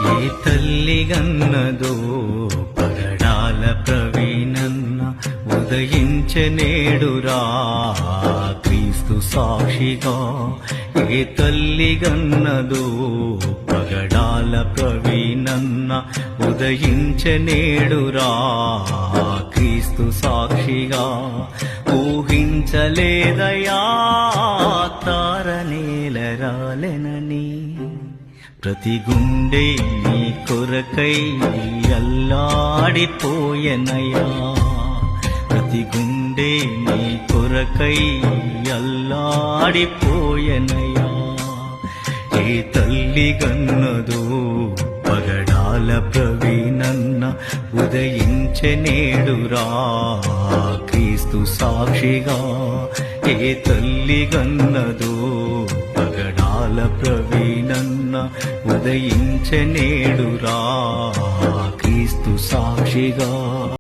ఏ తల్లి గన్నదో పగడాల ప్రవీణన్న ఉదయించె నేడురా క్రీస్తు సాక్షిగా. ఏ తల్లి గన్నదో పగడాల ప్రవీణన్న ఉదయించె నేడురా క్రీస్తు సాక్షిగా. ఊహించలేదయా తారనేలరాలెనని, ప్రతి గుండె నీ కొరకై అల్లాడిపోయెనయా. ప్రతి గుండె నీ కొరకై అల్లాడిపోయెనయా. ఏ తల్లి గన్నదో పగడాల ప్రవీణన్న ఉదయించె నేడురా క్రీస్తు సాక్షిగా. ఏ తల్లి గన్నదో పగడాల ప్రవీణన్న ఉదయించె నేడురా క్రీస్తు సాక్షిగా.